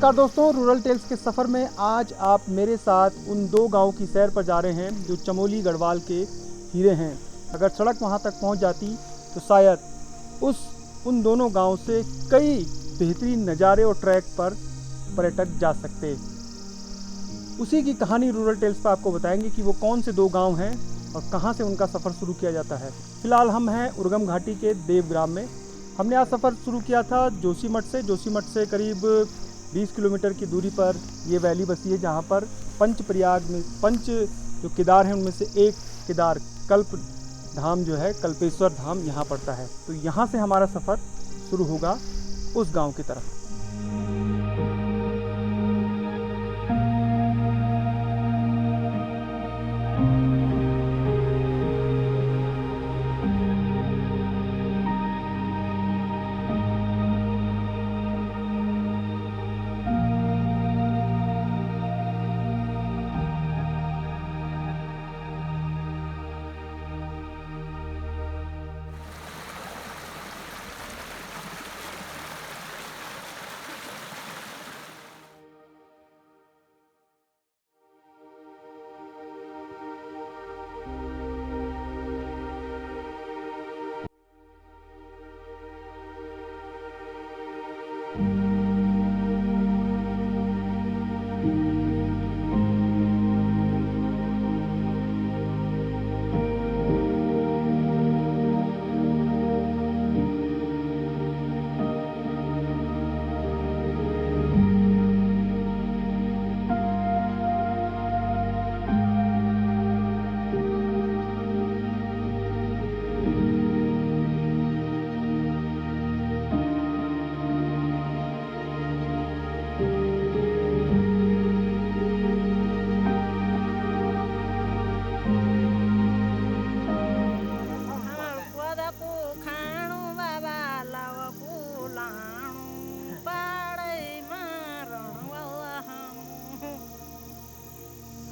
नमस्कार दोस्तों, rural tales के सफ़र में आज आप मेरे साथ उन दो गांव की सैर पर जा रहे हैं जो चमोली गढ़वाल के हीरे हैं। अगर सड़क वहां तक पहुंच जाती तो शायद उन दोनों गांव से कई बेहतरीन नज़ारे और ट्रैक पर पर्यटक जा सकते। उसी की कहानी रूरल टेल्स पर आपको बताएंगे कि वो कौन से दो गांव हैं और कहां से उनका सफ़र शुरू किया जाता है। फिलहाल हम हैं उर्गम घाटी के देवग्राम में। हमने आज सफ़र शुरू किया था जोशीमठ से करीब 20 किलोमीटर की दूरी पर ये वैली बसी है, जहाँ पर पंच जो केदार हैं उनमें से एक केदार कल्प धाम जो है, कल्पेश्वर धाम यहाँ पड़ता है। तो यहाँ से हमारा सफ़र शुरू होगा उस गांव की तरफ।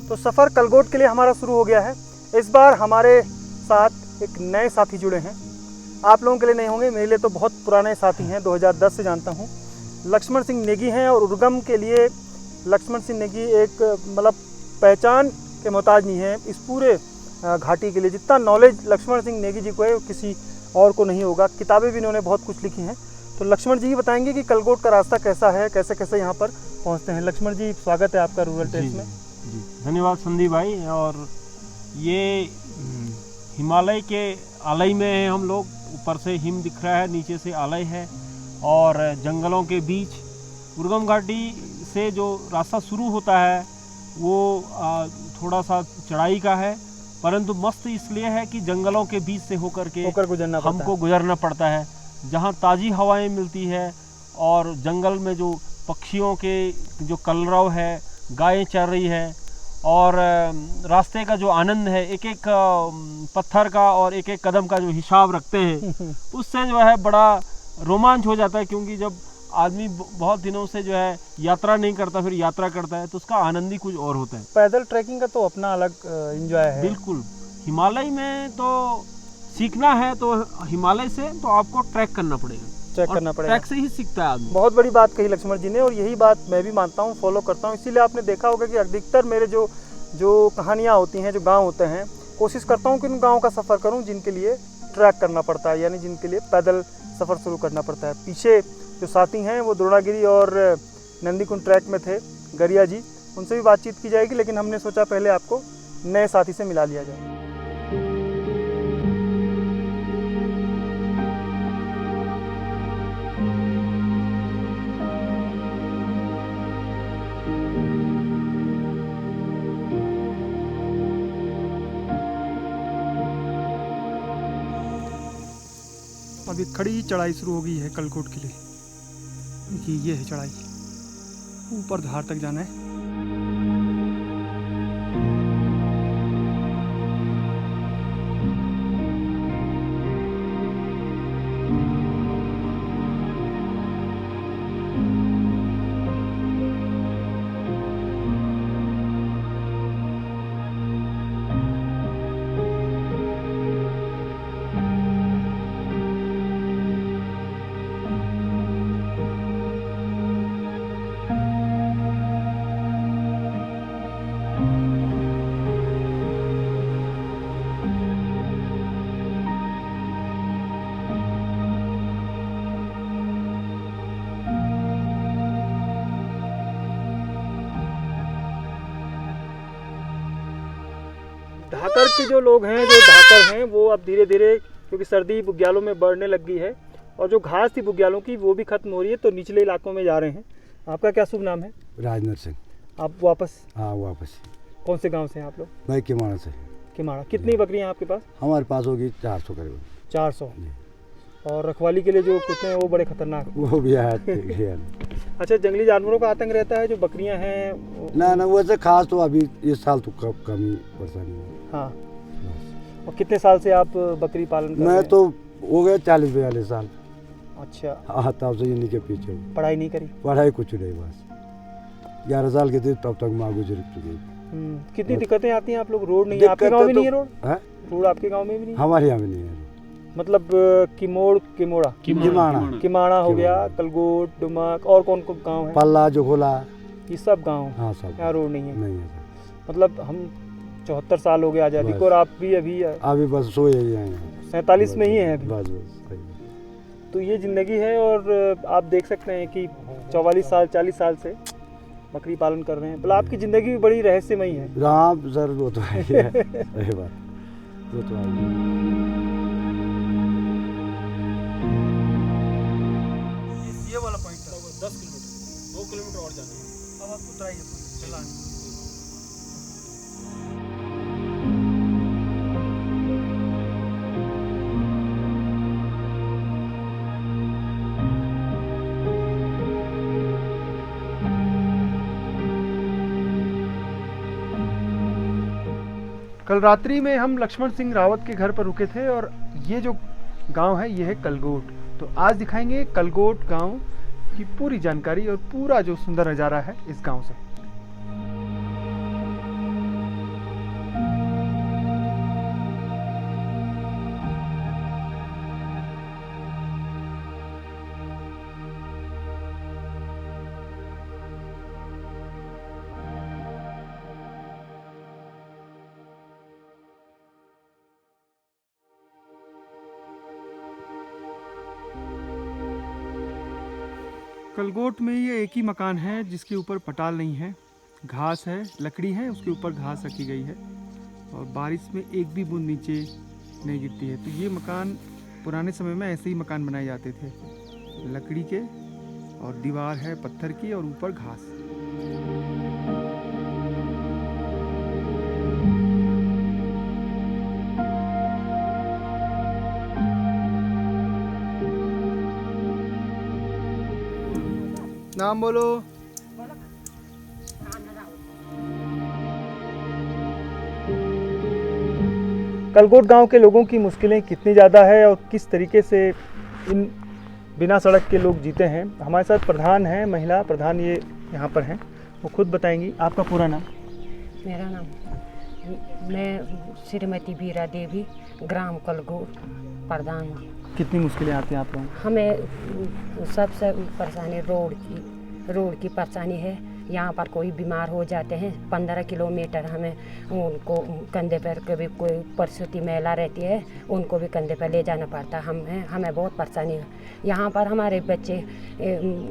तो सफ़र कलगोट के लिए हमारा शुरू हो गया है। इस बार हमारे साथ एक नए साथी जुड़े हैं। आप लोगों के लिए नहीं होंगे, मेरे लिए तो बहुत पुराने साथी हैं, 2010 से जानता हूं। लक्ष्मण सिंह नेगी हैं और उर्गम के लिए लक्ष्मण सिंह नेगी एक मतलब पहचान के मोहताज नहीं है। इस पूरे घाटी के लिए जितना नॉलेज लक्ष्मण सिंह नेगी जी को है वो किसी और को नहीं होगा। किताबें भी इन्होंने बहुत कुछ लिखी हैं। तो लक्ष्मण जी बताएंगे कि कलगोट का रास्ता कैसा है, कैसे कैसे यहाँ पर पहुँचते हैं। लक्ष्मण जी, स्वागत है आपका रूरल टेल्स में। जी धन्यवाद संदीप भाई। और ये हिमालय के आलय में है हम लोग। ऊपर से हिम दिख रहा है, नीचे से आलय है और जंगलों के बीच उर्गम घाटी से जो रास्ता शुरू होता है वो थोड़ा सा चढ़ाई का है, परंतु मस्त इसलिए है कि जंगलों के बीच से होकर हमको गुजरना पड़ता है, जहाँ ताज़ी हवाएं मिलती है और जंगल में जो पक्षियों के जो कलरव है, गायें चर रही है और रास्ते का जो आनंद है, एक एक पत्थर का और एक एक कदम का जो हिसाब रखते हैं उससे जो है बड़ा रोमांच हो जाता है। क्योंकि जब आदमी बहुत दिनों से जो है यात्रा नहीं करता, फिर यात्रा करता है तो उसका आनंद ही कुछ और होता है। पैदल ट्रैकिंग का तो अपना अलग एंजॉय है। बिल्कुल, हिमालय में तो सीखना है तो हिमालय से तो आपको ट्रैक करना पड़ेगा, ट्रैक से ही सीखता है आदमी। बहुत बड़ी बात कही लक्ष्मण जी ने और यही बात मैं भी मानता हूँ, फॉलो करता हूँ। इसीलिए आपने देखा होगा कि अधिकतर मेरे जो कहानियाँ होती हैं, जो गांव होते हैं, कोशिश करता हूँ कि उन गाँव का सफ़र करूँ जिनके लिए ट्रैक करना पड़ता है, यानी जिनके लिए पैदल सफ़र शुरू करना पड़ता है। पीछे जो साथी हैं वो द्रोणागिरी और नंदीकुंड ट्रैक में थे, गरिया जी, उनसे भी बातचीत की जाएगी, लेकिन हमने सोचा पहले आपको नए साथी से मिला लिया जाए। अभी खड़ी चढ़ाई शुरू हो गई है कलकोट के लिए। देखिए ये है चढ़ाई, ऊपर धार तक जाना है। ढाकर के जो लोग हैं, जो ढाकर हैं, वो अब धीरे धीरे क्योंकि सर्दी बुग्यालों में बढ़ने लग गई है और जो घास थी बुग्यालों की वो भी खत्म हो रही है, तो निचले इलाकों में जा रहे हैं। आपका क्या शुभ नाम है? राजनर सिंह। आप वापस? हाँ वापस। कौन से गांव से हैं आप लोग? मैं किमाड़ा से। किमाड़ा। कितनी बकरियां हैं आपके पास? हमारे पास होगी 400 करीब। 400। और रखवाली के लिए जो कुत्ते हैं वो बड़े खतरनाक? वो भी है। अच्छा, जंगली जानवरों का आतंक रहता है जो बकरियां हैं? ना वैसे खास तो अभी इस साल तो कम ही परेशानी है। हाँ। और कितने साल से आप बकरी पालन कर रहे हैं? मैं तो हो गया 40-42 साल। अच्छा। हाँ, तब से इन्हीं के पीछे हूँ। पढ़ाई नहीं करी? पढ़ाई कुछ नहीं, बस 11 साल के थे तब तक माँ गुजर चुकी। कितनी दिक्कतें आती हैं? आप लोग रोड नहीं है आपके गांव में? नहीं है रोड? है रोड आपके गांव में भी नहीं? हमारे यहाँ भी नहीं है। मतलब किमोड़ा किमाड़ा हो गया, कलगोट, डुमक, और कौन कौन गांव है? पल्ला, जोखोला, ये सब गांव? हाँ सब। यहाँ रोड नहीं है? नहीं है सर। मतलब हम 74 साल हो गए आज़ादी को और आप भी अभी बस सोए ही हैं। 47 में ही हैं अभी। बस। तो ये ज़िंदगी है और आप देख सकते हैं कि 44 साल 40 साल से बकरी पालन कर रहे हैं। मतलब आपकी ज़िंदगी भी बड़ी रहस्यमयी है। राम सर, वो तो है सही बात, वो तो है। ये वाला पॉइंट था 10 किलोमीटर, 2 किलोमीटर और जाना है। अब आप उतराइए, चलाएं। कल रात्रि में हम लक्ष्मण सिंह रावत के घर पर रुके थे और ये जो गांव है ये है कलगोट। तो आज दिखाएंगे कलगोट गांव की पूरी जानकारी और पूरा जो सुंदर नज़ारा है इस गांव से। कलगोट में ये एक ही मकान है जिसके ऊपर पटाल नहीं है, घास है, लकड़ी है, उसके ऊपर घास रखी गई है और बारिश में एक भी बूंद नीचे नहीं गिरती है। तो ये मकान पुराने समय में ऐसे ही मकान बनाए जाते थे, लकड़ी के, और दीवार है पत्थर की और ऊपर घास। नाम बोलो। कलगोट गांव के लोगों की मुश्किलें कितनी ज़्यादा है और किस तरीके से इन बिना सड़क के लोग जीते हैं। हमारे साथ प्रधान हैं, महिला प्रधान ये यहाँ पर हैं, वो खुद बताएंगी। आपका पूरा नाम? मेरा नाम, मैं श्रीमती बीरा देवी, ग्राम कलगोट, प्रधान जी। कितनी मुश्किलें आती हैं आप लोगों? हमें सबसे परेशानी रोड की परेशानी है। यहाँ पर कोई बीमार हो जाते हैं 15 किलोमीटर हमें उनको कंधे पर, कभी कोई प्रसूति महिला रहती है उनको भी कंधे पर ले जाना पड़ता है। हमें बहुत परेशानी है। यहाँ पर हमारे बच्चे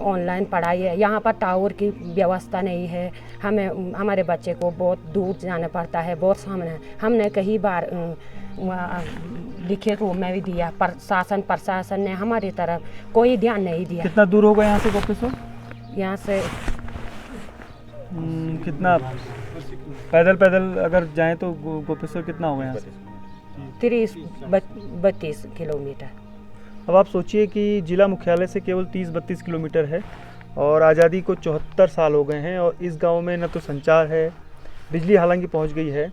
ऑनलाइन पढ़ाई है, यहाँ पर टावर की व्यवस्था नहीं है। हमें हमारे बच्चे को बहुत दूर जाना पड़ता है, बहुत सामने। हमने कई बार लिखित रूप में भी दिया, प्रशासन ने हमारी तरफ कोई ध्यान नहीं दिया। कितना दूर होगा यहाँ से गोपेश्वर? यहाँ से कितना पैदल अगर जाएं तो गोपेश्वर कितना होगा यहाँ से? 30-32 किलोमीटर। अब आप सोचिए कि जिला मुख्यालय से केवल 30-32 किलोमीटर है और आज़ादी को 74 साल हो गए हैं और इस गांव में न तो संचार है, बिजली हालांकि पहुंच गई है,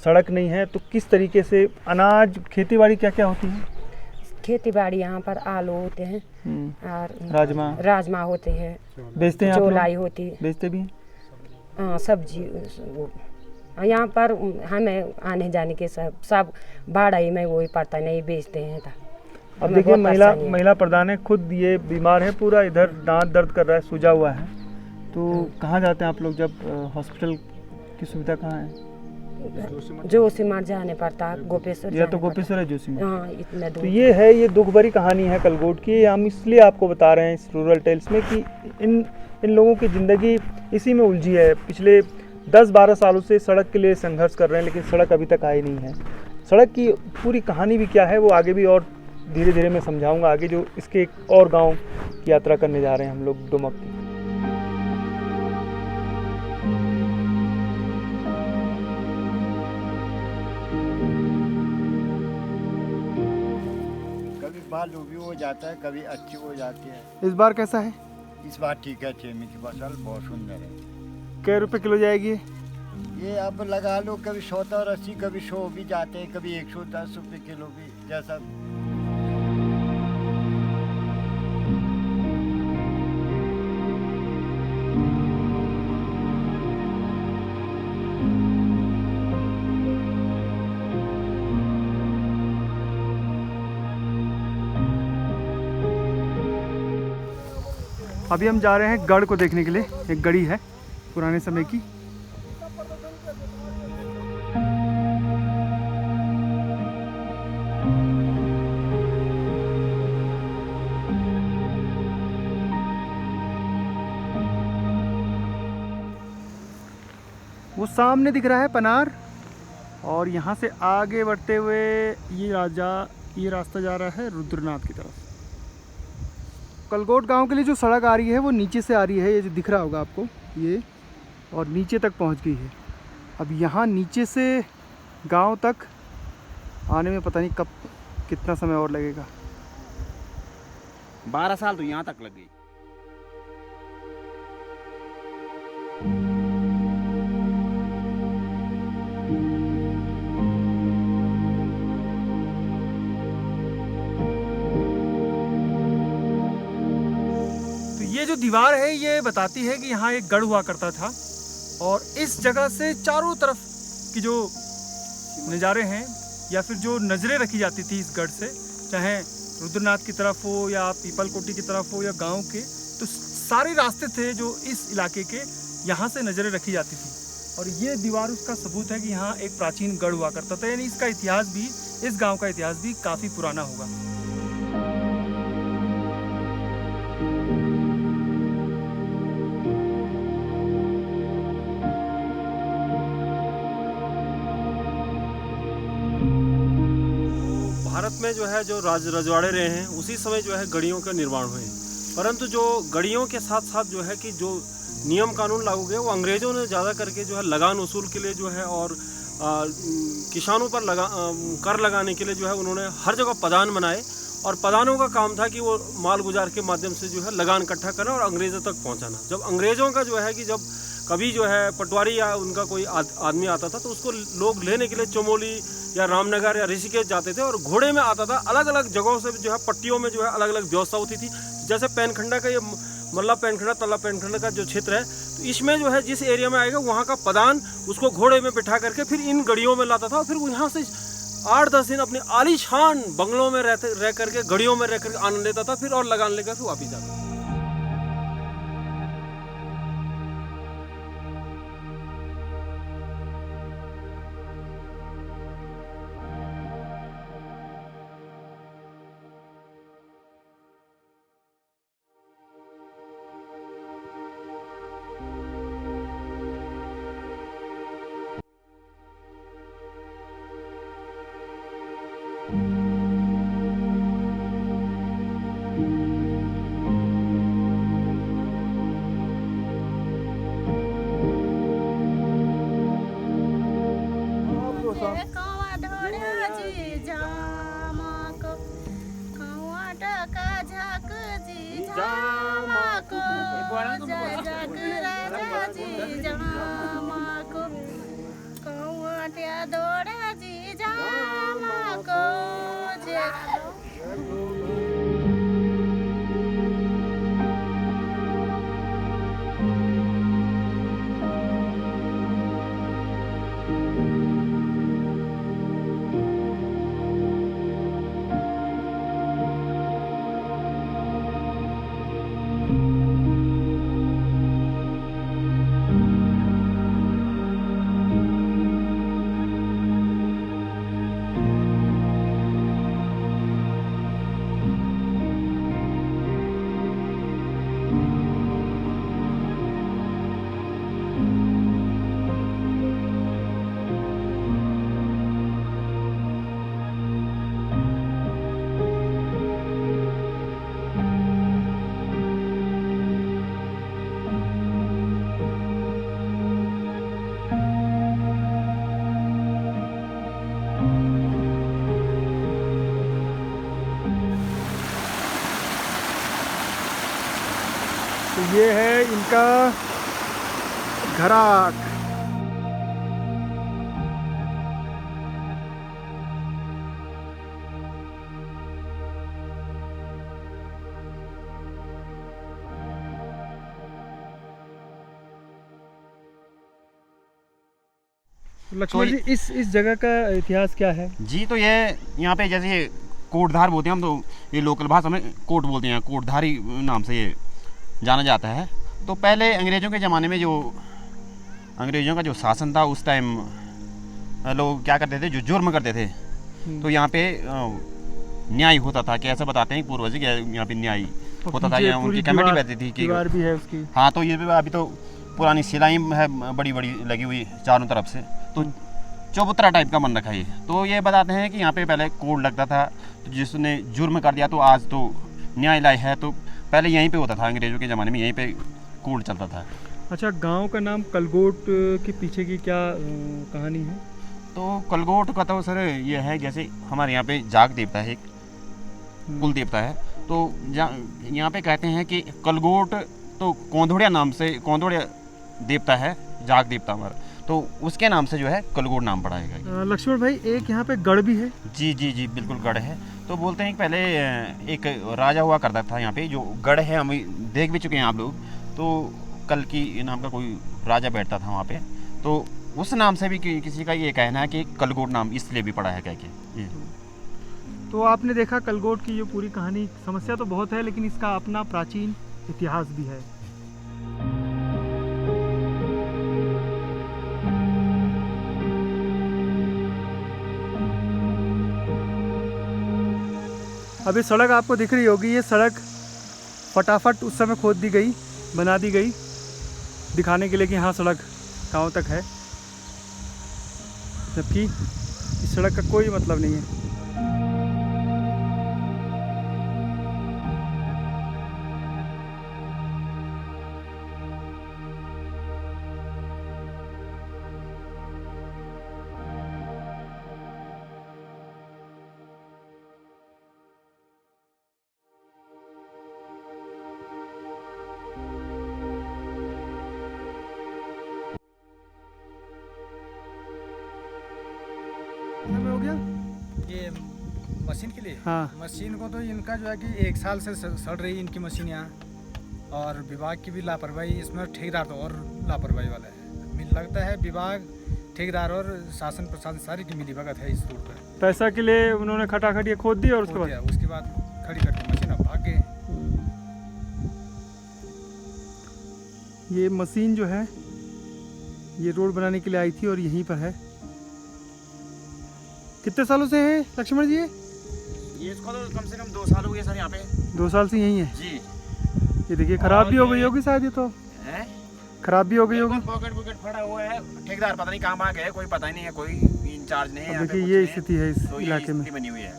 सड़क नहीं है। तो किस तरीके से अनाज, खेती-बाड़ी क्या क्या होती है? खेती-बाड़ी यहाँ पर आलू होते हैं और राजमा होते हैं, बेचते हैं, चौलाई होती है, बेचते भी हैं। हाँ, सब्जी। यहाँ पर हमें आने जाने के सब भाड़ा ही में वही पड़ता, नहीं बेचते हैं। अब देखिए महिला प्रधान है, खुद ये बीमार है, पूरा इधर दांत दर्द कर रहा है, सूजा हुआ है। तो कहाँ जाते हैं आप लोग जब हॉस्पिटल की सुविधा कहाँ है? जोशीमठ जाने पड़ता है, गोपेश्वर। या तो गोपेश्वर है, जोशीमठ। हाँ, इतना दूर। तो ये है, ये दुख भरी कहानी है कलगोट की। हम इसलिए आपको बता रहे हैं इस रूरल टेल्स में कि इन लोगों की ज़िंदगी इसी में उलझी है। पिछले 10-12 सालों से सड़क के लिए संघर्ष कर रहे हैं, लेकिन सड़क अभी तक आई नहीं है। सड़क की पूरी कहानी भी क्या है वो आगे भी और धीरे धीरे मैं समझाऊंगा आगे, जो इसके एक और गांव की यात्रा करने जा रहे हैं हम लोग, डुमक की। कभी बालू भी हो जाता है, कभी अच्छी हो जाती है। इस बार कैसा है? इस बार ठीक है, चेमी की फसल बहुत सुंदर है। कै रुपए किलो जाएगी ये अब लगा लो, कभी 100 और 80, कभी 100 भी जाते हैं, कभी 110 रुपये किलो भी, जैसा। अभी हम जा रहे हैं गढ़ को देखने के लिए। एक गढ़ी है पुराने समय की। वो सामने दिख रहा है पनार, और यहाँ से आगे बढ़ते हुए ये रास्ता जा रहा है रुद्रनाथ की तरफ। कलगोट गांव के लिए जो सड़क आ रही है वो नीचे से आ रही है, ये जो दिख रहा होगा आपको ये, और नीचे तक पहुंच गई है। अब यहाँ नीचे से गांव तक आने में पता नहीं कब कितना समय और लगेगा। 12 साल तो यहाँ तक लग गई। ये जो दीवार है ये बताती है कि यहाँ एक गढ़ हुआ करता था, और इस जगह से चारों तरफ की जो नज़ारे हैं या फिर जो नज़रें रखी जाती थी इस गढ़ से, चाहे रुद्रनाथ की तरफ हो या पीपल कोटी की तरफ हो या गांव के, तो सारे रास्ते थे जो इस इलाके के, यहाँ से नज़रें रखी जाती थी। और ये दीवार उसका सबूत है कि यहाँ एक प्राचीन गढ़ हुआ करता था, यानी इसका इतिहास भी, इस गाँव का इतिहास भी काफ़ी पुराना होगा। भारत में जो है जो रजवाड़े रहे हैं उसी समय जो है गढ़ियों का निर्माण हुए, परंतु जो गढ़ियों के साथ साथ जो है कि जो नियम कानून लागू किए वो अंग्रेज़ों ने ज़्यादा करके जो है लगान वसूल के लिए जो है, और किसानों पर कर लगाने के लिए जो है उन्होंने हर जगह पदान बनाए, और पदानों का काम था कि वो माल गुजार के माध्यम से जो है लगान इकट्ठा करना और अंग्रेज़ों तक पहुँचाना। जब अंग्रेज़ों का जो है कि जब कभी जो है पटवारी या उनका कोई आदमी आता था तो उसको लोग लेने के लिए चमोली या रामनगर या ऋषिकेश जाते थे, और घोड़े में आता था। अलग अलग जगहों से जो है पट्टियों में जो है अलग अलग व्यवस्था होती थी। जैसे पैनखंडा का ये मल्ला पैनखंडा तल्ला पैनखंडा का जो क्षेत्र है, तो इसमें जो है जिस एरिया में आएगा वहाँ का पदान उसको घोड़े में बिठा करके फिर इन गढ़ियों में लाता था, और फिर वो यहाँ से 8-10 दिन अपने आलीशान बंगलों में रह करके गढ़ियों में रह करके आनंद लेता था, फिर और लगान लेकर फिर वापिस जाता था। ये है इनका घराट। लक्ष्मण जी, इस जगह का इतिहास क्या है? जी तो ये यहाँ पे जैसे ये कोटधार बोलते हैं हम, तो ये लोकल भाषा में कोट बोलते हैं, कोटधारी नाम से ये जाना जाता है। तो पहले अंग्रेज़ों के ज़माने में जो अंग्रेज़ों का जो शासन था उस टाइम लोग क्या करते थे, जो जुर्म करते थे तो यहाँ पे न्याय होता था। कि ऐसा बताते हैं पूर्वज कि यहाँ पे न्याय होता था, यहाँ उनकी कमेटी बैठती थी कि दीवार भी है उसकी। हाँ, तो ये भी अभी तो पुरानी सिलाई है बड़ी बड़ी लगी हुई चारों तरफ से, तो चौबूतरा टाइप का बन रखा है। तो ये बताते हैं कि यहाँ पे पहले कोड लगता था, तो जिसने जुर्म कर दिया तो आज तो न्यायालय है, तो पहले यहीं पे होता था अंग्रेज़ों के ज़माने में, यहीं पे कोड चलता था। अच्छा, गांव का नाम कलगोट के पीछे की क्या कहानी है? तो कलगोट का तो सर ये है, जैसे हमारे यहाँ पे जाग देवता है, एक कुल देवता है, तो यहाँ पे कहते हैं कि कलगोट तो कौंधोड़िया नाम से, कौंधोड़िया देवता है जाग देवता हमारा, तो उसके नाम से जो है कलगोट नाम पड़ा है। लक्ष्मण भाई, एक यहाँ पे गढ़ भी है? जी जी जी बिल्कुल गढ़ है। तो बोलते हैं कि पहले एक राजा हुआ करता था यहाँ पे, जो गढ़ है हम देख भी चुके हैं आप लोग। तो कल की नाम का कोई राजा बैठता था वहाँ पे, तो उस नाम से भी किसी का ये कहना है कि कलगोट नाम इसलिए भी पड़ा है कह के ये। तो आपने देखा कलगोट की जो पूरी कहानी, समस्या तो बहुत है लेकिन इसका अपना प्राचीन इतिहास भी है। अभी सड़क आपको दिख रही होगी, ये सड़क फटाफट उस समय खोद दी गई, बना दी गई, दिखाने के लिए कि हाँ सड़क गाँव तक है, जबकि इस सड़क का कोई मतलब नहीं है। हो गया ये मशीन के लिए? हाँ। मशीन को तो इनका जो है कि 1 साल से सड़ रही इनकी मशीन यहाँ, और विभाग की भी लापरवाही, इसमें ठेकेदार तो और लापरवाही वाला है। मिल लगता है विभाग, ठेकेदार और शासन प्रशासन सारी की मिली भगत है इस रोड पर। पैसा के लिए उन्होंने खटाखट ये खोद दी और उसके बाद खड़ी करके मशीन अब भाग गए। ये मशीन जो है ये रोड बनाने के लिए आई थी और यहीं पर है। कितने सालों से है लक्ष्मण जी? ये इसको तो कम से कम 2 साल हो गए सर यहाँ पे। 2 साल से यहीं है जी। ये देखिए खराब भी हो गई होगी शायद, ये तो खराब भी हो गई होगी। पॉकेट फटा हुआ है, ठेकेदार पता नहीं कहाँ आ गए, कोई पता ही नहीं है, कोई इंचार्ज नहीं है। देखिए ये स्थिति है इस इलाके में बनी हुई है,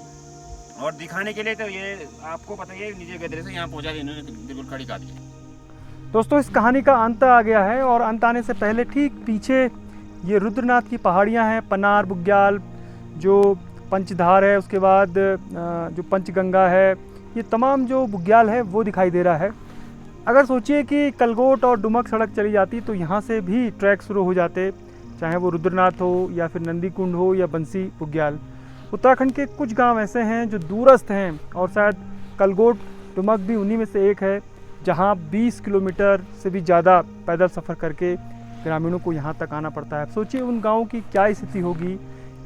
और दिखाने के लिए तो ये आपको पता ही है, नीचे गदरे से यहाँ पहुँचा इन्होंने बिल्कुल खड़ी कर दी। दोस्तों, इस कहानी का अंत आ गया है और अंत आने से पहले ठीक पीछे ये रुद्रनाथ की पहाड़ियाँ हैं, पनार, बुग्याल, जो पंचधार है, उसके बाद जो पंचगंगा है, ये तमाम जो बुग्याल है वो दिखाई दे रहा है। अगर सोचिए कि कलगोट और डुमक सड़क चली जाती तो यहाँ से भी ट्रैक शुरू हो जाते, चाहे वो रुद्रनाथ हो या फिर नंदी कुंड हो या बंसी बुग्याल। उत्तराखंड के कुछ गांव ऐसे हैं जो दूरस्थ हैं और शायद कलगोट डुमक भी उन्हीं में से एक है, जहाँ 20 किलोमीटर से भी ज़्यादा पैदल सफ़र करके ग्रामीणों को यहाँ तक आना पड़ता है। सोचिए उन गाँवों की क्या स्थिति होगी,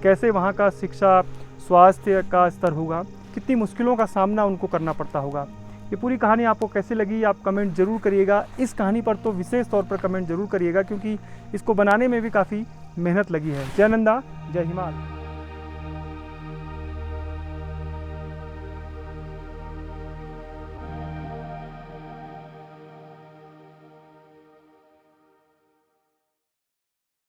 कैसे वहाँ का शिक्षा स्वास्थ्य का स्तर होगा, कितनी मुश्किलों का सामना उनको करना पड़ता होगा। ये पूरी कहानी आपको कैसे लगी आप कमेंट ज़रूर करिएगा। इस कहानी पर तो विशेष तौर पर कमेंट ज़रूर करिएगा क्योंकि इसको बनाने में भी काफ़ी मेहनत लगी है। जय नंदा, जय हिमाल।